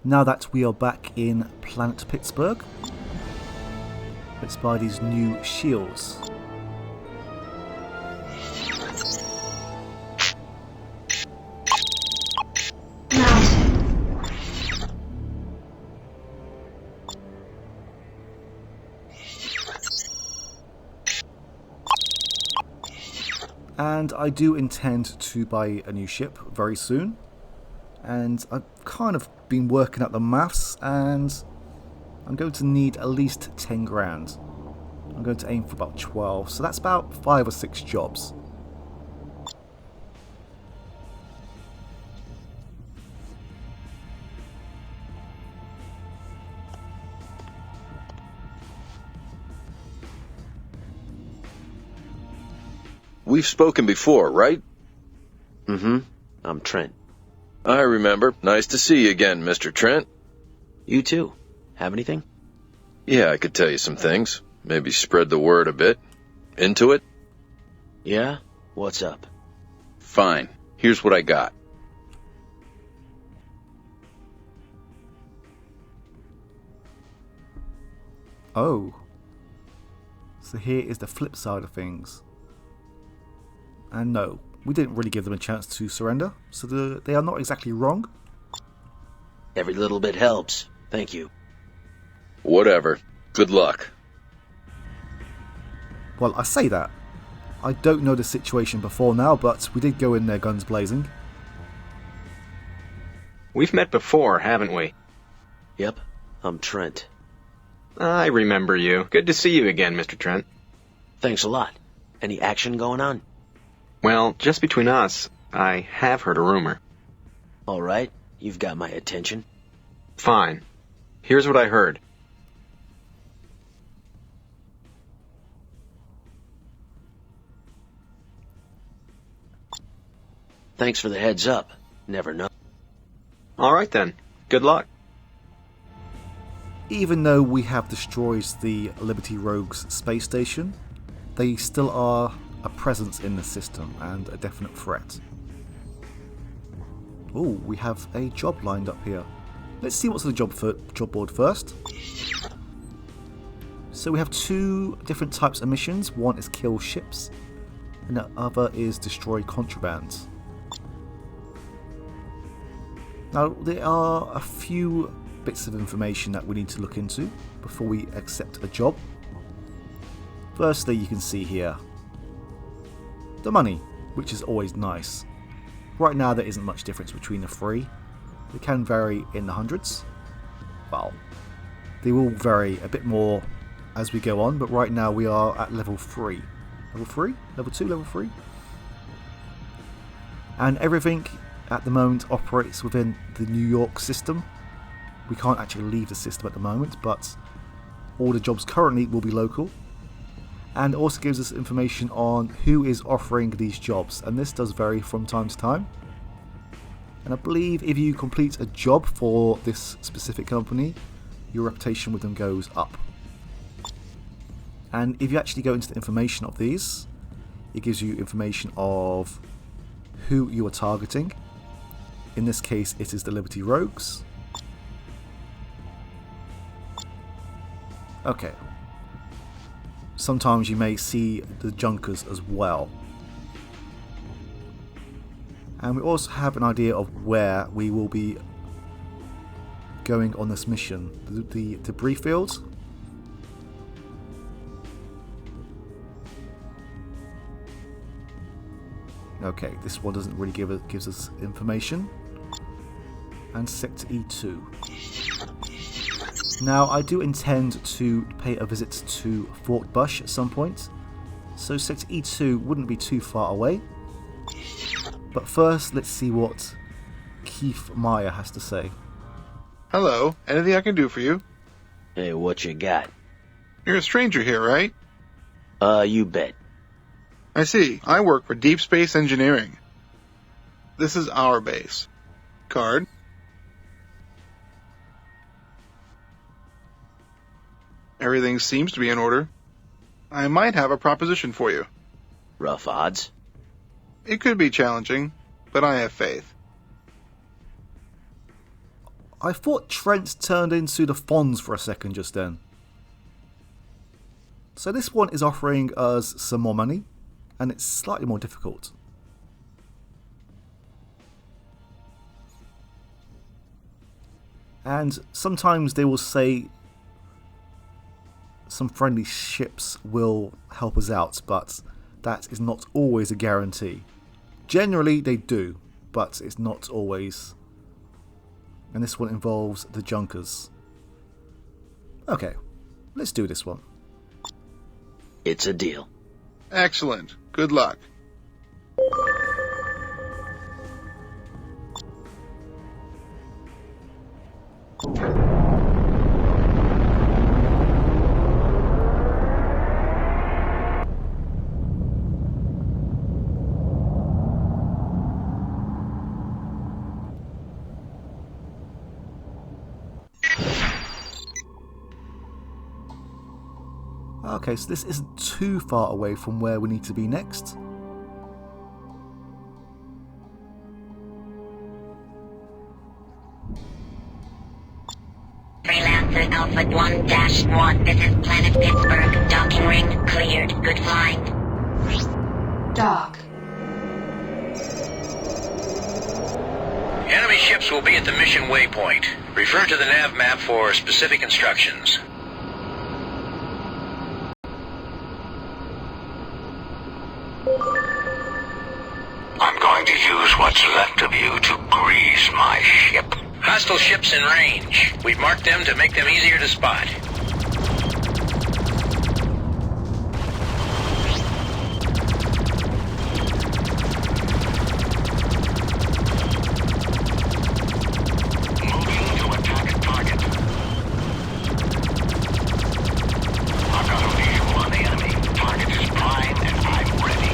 Now that we are back in Planet Pittsburgh, let's buy these new shields. And I do intend to buy a new ship very soon. And I've kind of been working out the maths, and I'm going to need at least 10 grand. I'm going to aim for about 12, so that's about 5 or 6 jobs. We've spoken before, right? Mm-hmm. I'm Trent. I remember. Nice to see you again, Mr. Trent. You too. Have anything? Yeah, I could tell you some things. Maybe spread the word a bit. Into it? Yeah? What's up? Fine. Here's what I got. Oh. So here is the flip side of things. And no, we didn't really give them a chance to surrender, so they are not exactly wrong. Every little bit helps. Thank you. Whatever. Good luck. Well, I say that. I don't know the situation before now, but we did go in there guns blazing. We've met before, haven't we? Yep. I'm Trent. I remember you. Good to see you again, Mr. Trent. Thanks a lot. Any action going on? Well, just between us, I have heard a rumor. All right. You've got my attention. Fine. Here's what I heard. Thanks for the heads up. Never know. All right then. Good luck. Even though we have destroyed the Liberty Rogues space station, they still are a presence in the system and a definite threat. Oh, we have a job lined up here. Let's see what's on the job board first. So we have 2 different types of missions. One is kill ships, and the other is destroy contraband. Now, there are a few bits of information that we need to look into before we accept a job. Firstly, you can see here the money, which is always nice. Right now there isn't much difference between the 3. They can vary in the hundreds. Well, they will vary a bit more as we go on, but right now we are at level 3. Level 3? Level 2? Level 3? And everything at the moment operates within the New York system. We can't actually leave the system at the moment, but all the jobs currently will be local. And also gives us information on who is offering these jobs, and this does vary from time to time. And I believe if you complete a job for this specific company, your reputation with them goes up. And if you actually go into the information of these, it gives you information of who you are targeting. In this case, it is the Liberty Rogues. Okay. Sometimes you may see the Junkers as well. And we also have an idea of where we will be going on this mission. The debris fields. Okay, this one doesn't really gives us information. And Sector E2. Now, I do intend to pay a visit to Fort Bush at some point, so Sector E2 wouldn't be too far away. But first, let's see what Keith Meyer has to say. Hello, anything I can do for you? Hey, what you got? You're a stranger here, right? You bet. I see. I work for Deep Space Engineering. This is our base. Card. Everything seems to be in order. I might have a proposition for you. Rough odds? It could be challenging, but I have faith. I thought Trent turned into the Fonz for a second just then. So this one is offering us some more money, and it's slightly more difficult. And sometimes they will say some friendly ships will help us out, but that is not always a guarantee. Generally they do, but it's not always. And this one involves the Junkers. Okay, let's do this one. It's a deal. Excellent. Good luck. Okay, so this isn't too far away from where we need to be next. Freelancer Alpha 1-1. This is Planet Pittsburgh. Docking ring cleared. Good flying. Dock. Enemy ships will be at the mission waypoint. Refer to the nav map for specific instructions. I'm going to use what's left of you to grease my ship. Hostile ships in range. We've marked them to make them easier to spot. Moving to attack target. I've got a visual on the enemy. Target is prime and I'm ready.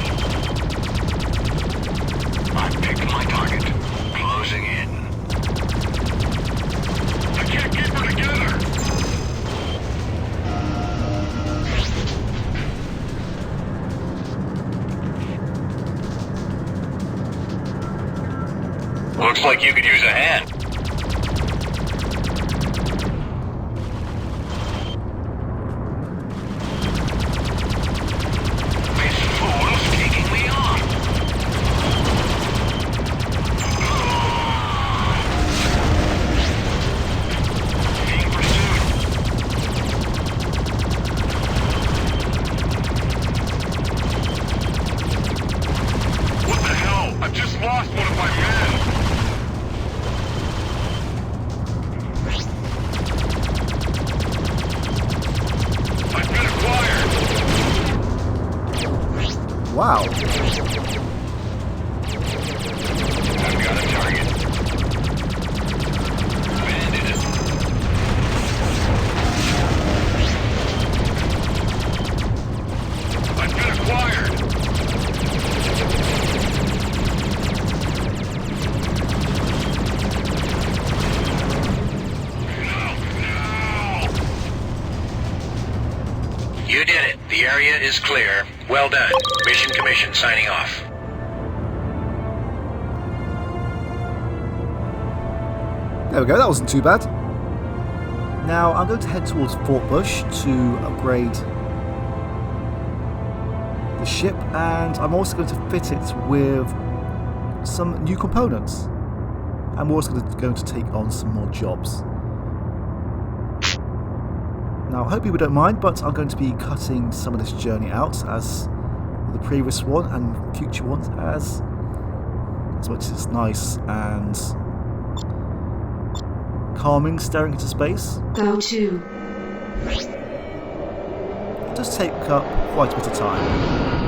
I've picked my target. Closing in. I can't keep her together! Looks like you could use a hand. This fool's taking me on! Being pursued. What the hell? I've just lost one of my men! I've been acquired! Wow. I've got a target. Bandit it. I've been acquired! You did it. The area is clear. Well done. Mission Commission signing off. There we go, that wasn't too bad. Now I'm going to head towards Fort Bush to upgrade the ship, and I'm also going to fit it with some new components. And we're also going to take on some more jobs. Now I hope people don't mind, but I'm going to be cutting some of this journey out as with the previous one and future ones as much as it's nice and calming staring into space. Go to. It does take up quite a bit of time.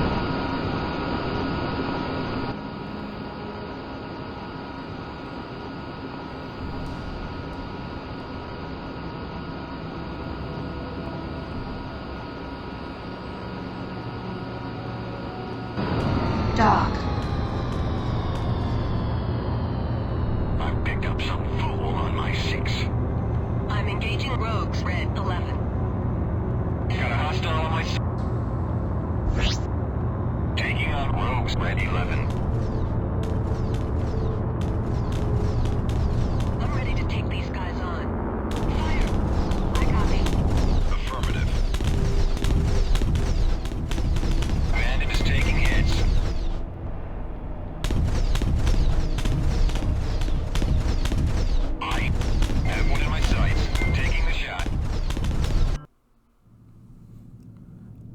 Dock. I've picked up some fool on my 6. I'm engaging rogues, red 11. Got a hostile on my 6. Taking on rogues, red 11. I'm ready to take these guys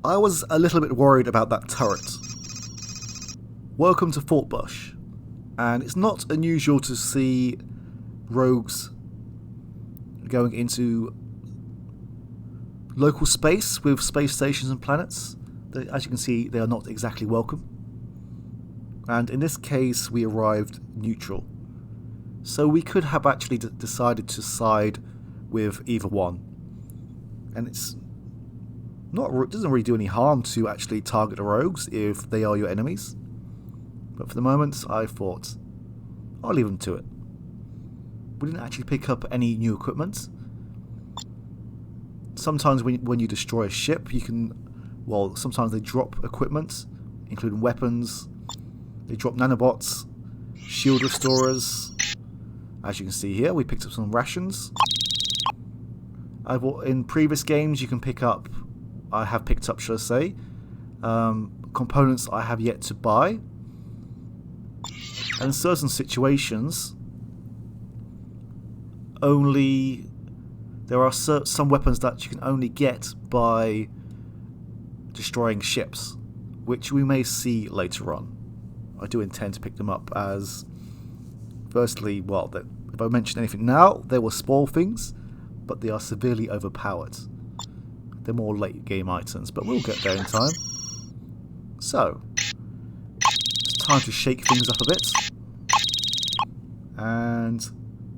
I was a little bit worried about that turret. Welcome to Fort Bush, and it's not unusual to see rogues going into local space with space stations and planets. As you can see, they are not exactly welcome. And in this case, we arrived neutral. So we could have actually decided to side with either one. And it doesn't really do any harm to actually target the rogues if they are your enemies. But for the moment, I thought, I'll leave them to it. We didn't actually pick up any new equipment. Sometimes when you destroy a ship, you can... Well, sometimes they drop equipment, including weapons. They drop nanobots, shield restorers. As you can see here, we picked up some rations. In previous games, you can pick up... I have picked up, should I say, components I have yet to buy. And in certain situations, there are some weapons that you can only get by destroying ships, which we may see later on. I do intend to pick them up as, firstly, well, if I mention anything now, they will spoil things, but they are severely overpowered. They're more late game items, but we'll get there in time. So, it's time to shake things up a bit. And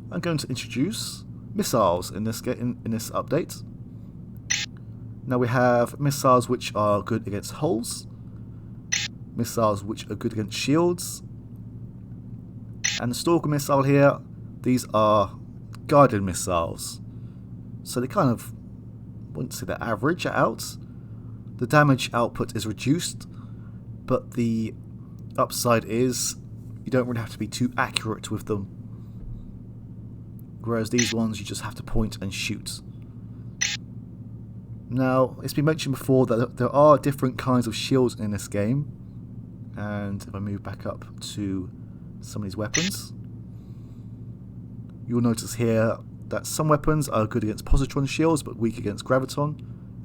I'm going to introduce missiles in this update. Now we have missiles which are good against hulls, missiles which are good against shields, and the Stalker missile here, these are guided missiles. So they kind of, I wouldn't say they're average out. The damage output is reduced, but the upside is you don't really have to be too accurate with them. Whereas these ones you just have to point and shoot. Now, it's been mentioned before that there are different kinds of shields in this game. And if I move back up to some of these weapons, you'll notice here that some weapons are good against positron shields but weak against graviton.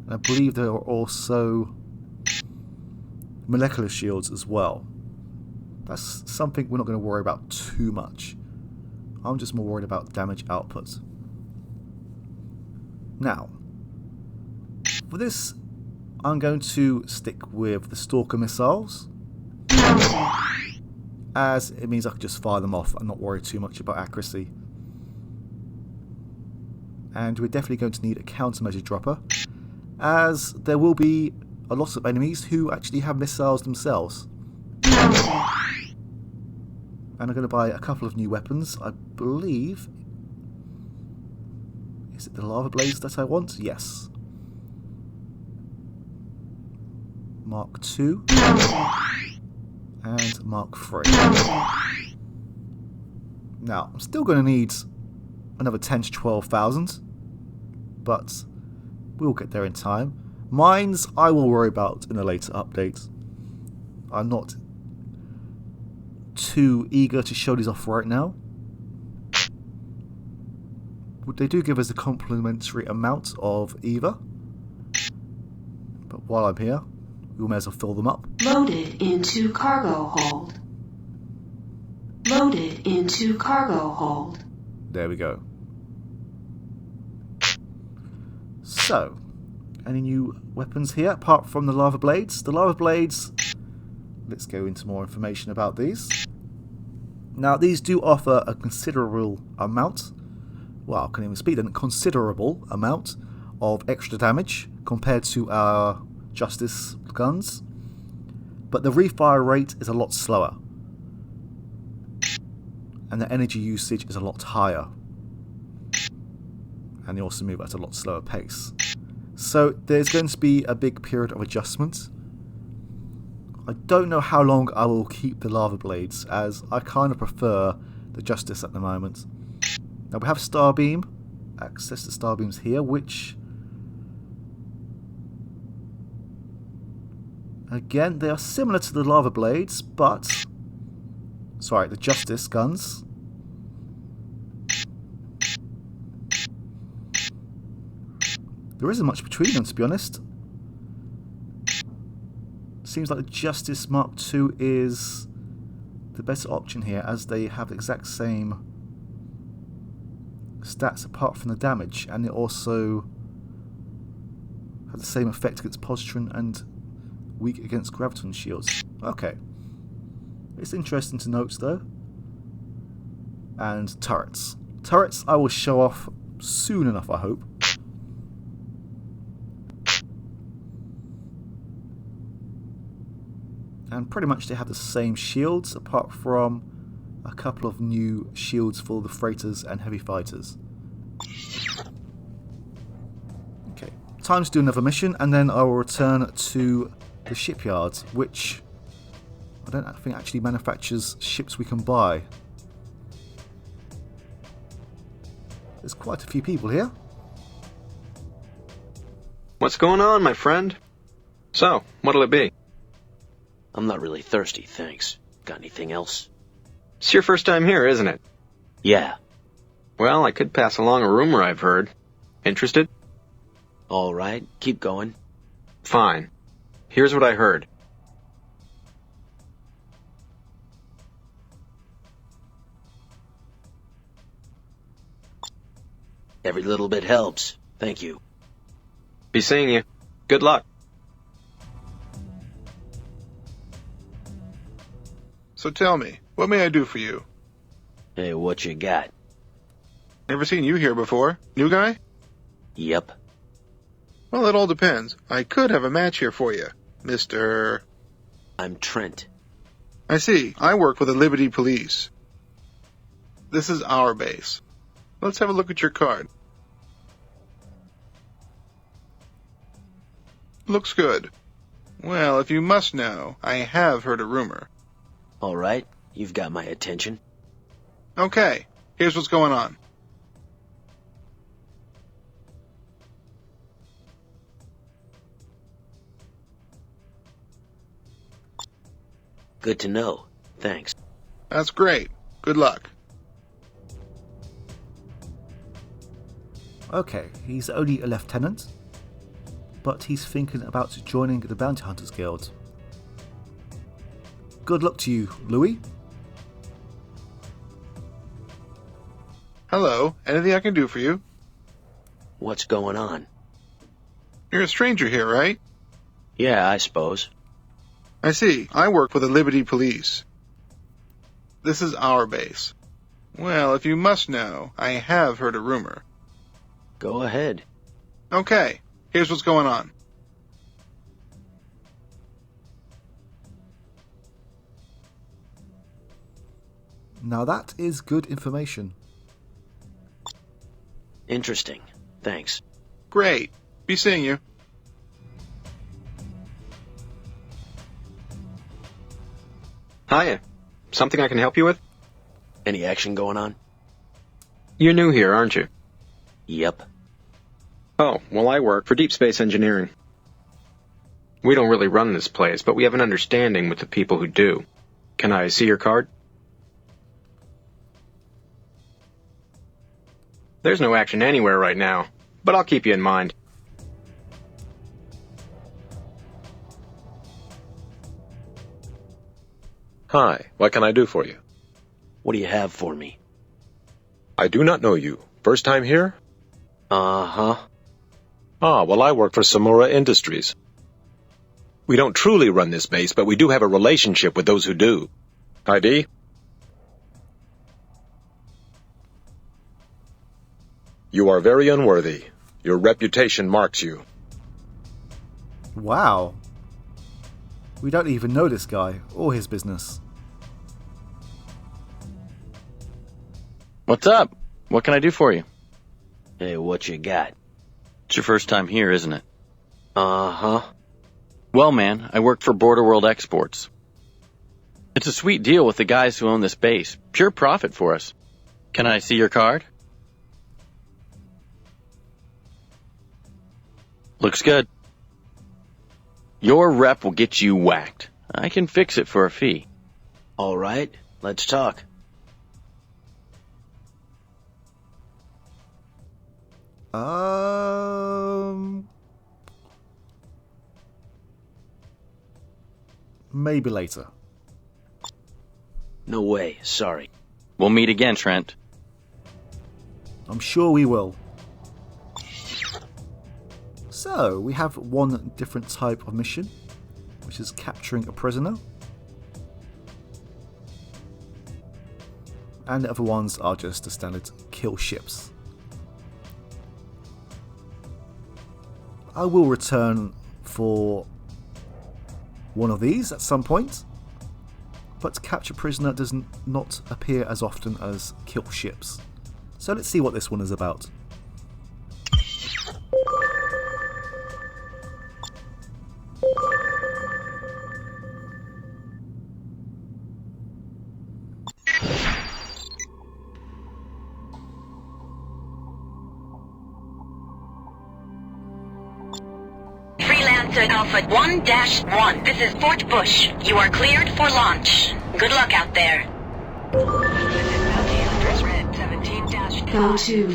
And I believe there are also molecular shields as well. That's something we're not going to worry about too much. I'm just more worried about damage output. Now, for this, I'm going to stick with the Stalker missiles, as it means I can just fire them off and not worry too much about accuracy. And we're definitely going to need a countermeasure dropper, as there will be a lot of enemies who actually have missiles themselves. And I'm going to buy a couple of new weapons. I believe... Is it the lava blades that I want? Yes. Mark II. And Mark III. Now, I'm still going to need another 10 to 12,000. But we'll get there in time. Mines, I will worry about in a later update. I'm not too eager to show these off right now. They do give us a complimentary amount of either. But while I'm here, we may as well fill them up. Loaded into cargo hold. Loaded into cargo hold. There we go. So, any new weapons here apart from the lava blades? The lava blades, let's go into more information about these. Now, these do offer a considerable amount, well, I can't even speak then, considerable amount of extra damage compared to our Justice guns, but the refire rate is a lot slower, and the energy usage is a lot higher, and they also move at a lot slower pace. So there's going to be a big period of adjustment. I don't know how long I will keep the lava blades, as I kind of prefer the Justice at the moment. Now we have Starbeam, access to Starbeams here, which again, they are similar to the lava blades, but sorry, the Justice guns. There isn't much between them, to be honest. Seems like the Justice Mark II is the best option here, as they have the exact same stats apart from the damage, and it also has the same effect against positron and weak against graviton shields. Okay. It's interesting to note though. And turrets. Turrets I will show off soon enough, I hope. And pretty much they have the same shields, apart from a couple of new shields for the freighters and heavy fighters. Okay, time to do another mission, and then I will return to the shipyard, which I don't think actually manufactures ships we can buy. There's quite a few people here. What's going on, my friend? So, what'll it be? I'm not really thirsty, thanks. Got anything else? It's your first time here, isn't it? Yeah. Well, I could pass along a rumor I've heard. Interested? All right, keep going. Fine. Here's what I heard. Every little bit helps. Thank you. Be seeing you. Good luck. So tell me, what may I do for you? Hey, what you got? Never seen you here before. New guy? Yep. Well, it all depends. I could have a match here for you, Mr. I'm Trent. I see. I work with the Liberty Police. This is our base. Let's have a look at your card. Looks good. Well, if you must know, I have heard a rumor. All right, you've got my attention. Okay, here's what's going on. Good to know. Thanks. That's great. Good luck. Okay, he's only a lieutenant, but he's thinking about joining the Bounty Hunters Guild. Good luck to you, Louis. Hello, anything I can do for you? What's going on? You're a stranger here, right? Yeah, I suppose. I see. I work with the Liberty Police. This is our base. Well, if you must know, I have heard a rumor. Go ahead. Okay, here's what's going on. Now that is good information. Interesting. Thanks. Great. Be seeing you. Hiya. Something I can help you with? Any action going on? You're new here, aren't you? Yep. Oh, well, I work for Deep Space Engineering. We don't really run this place, but we have an understanding with the people who do. Can I see your card? There's no action anywhere right now, but I'll keep you in mind. Hi, what can I do for you? What do you have for me? I do not know you. First time here? Uh-huh. Ah, well, I work for Samura Industries. We don't truly run this base, but we do have a relationship with those who do. ID? You are very unworthy. Your reputation marks you. Wow. We don't even know this guy or his business. What's up? What can I do for you? Hey, what you got? It's your first time here, isn't it? Uh-huh. Well, man, I work for Border World Exports. It's a sweet deal with the guys who own this base. Pure profit for us. Can I see your card? Looks good. Your rep will get you whacked. I can fix it for a fee. All right, let's talk. maybe later. No way, sorry. We'll meet again, Trent. I'm sure we will. So, we have one different type of mission, which is capturing a prisoner. And the other ones are just the standard kill ships. I will return for one of these at some point, but capture prisoner does not appear as often as kill ships. So let's see what this one is about. Freelancer Alpha 1-1. This is Fort Bush. You are cleared for launch. Good luck out there. Go to.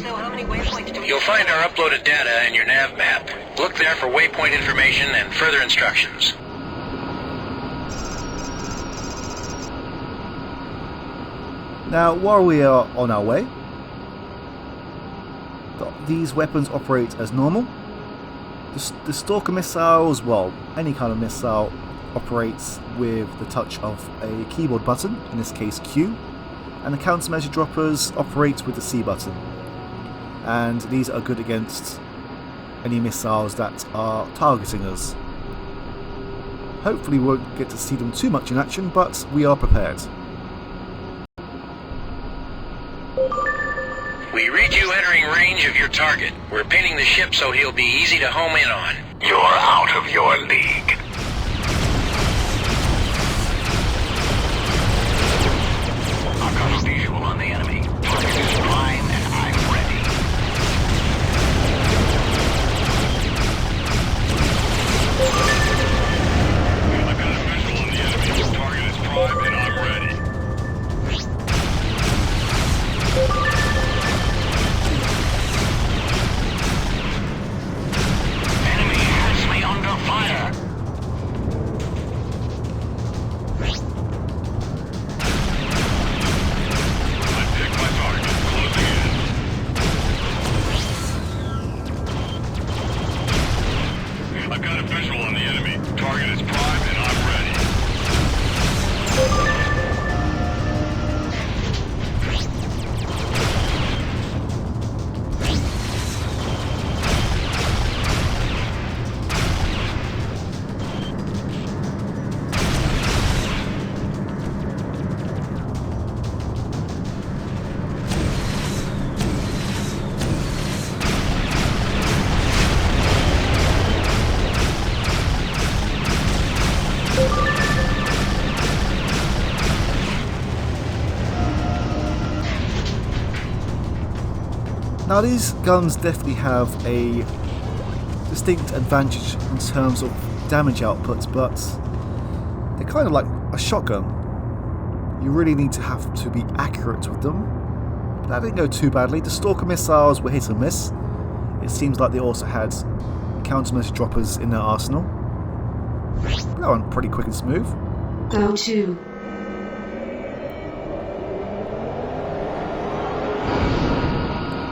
You'll find our uploaded data in your nav map. Look there for waypoint information and further instructions. Now, while we are on our way, these weapons operate as normal. The Stalker missiles, well, any kind of missile, operates with the touch of a keyboard button, in this case Q, and the countermeasure droppers operate with the C button. And these are good against any missiles that are targeting us. Hopefully we won't get to see them too much in action, but we are prepared. We read you entering range of your target. We're pinning the ship so he'll be easy to home in on. You're out of your league. I've got a visual on the enemy. Target is prime and I'm ready. I've got a visual on the enemy. Target is prime and I'm ready. Enemy has me under fire. I pick my target. Closing in. I've got a visual on the enemy. Target is prime and I'm ready. Now these guns definitely have a distinct advantage in terms of damage output, but they're kind of like a shotgun. You really need to have to be accurate with them. But that didn't go too badly. The Stalker missiles were hit and miss. It seems like they also had countermeasure droppers in their arsenal. But that went pretty quick and smooth. Go to.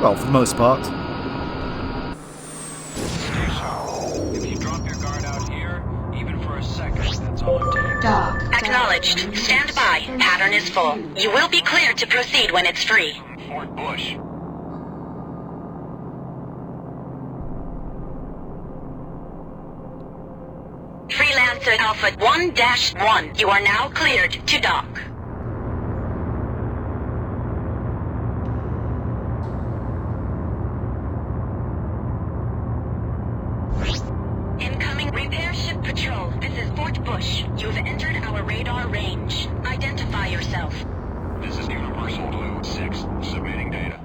Well, for the most part. If you drop your guard out here, even for a second, that's all it takes. Dock. Acknowledged. Stand by. Pattern is full. You will be cleared to proceed when it's free. Fort Bush. Freelancer Alpha 1-1. You are now cleared to dock. Incoming repair ship patrol. This is Fort Bush. You've entered our radar range. Identify yourself. This is Universal Blue 6, submitting data.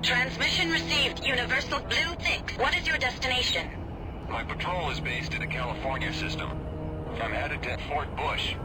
Transmission received. Universal Blue 6. What is your destination? My patrol is based in the California system. I'm headed to Fort Bush.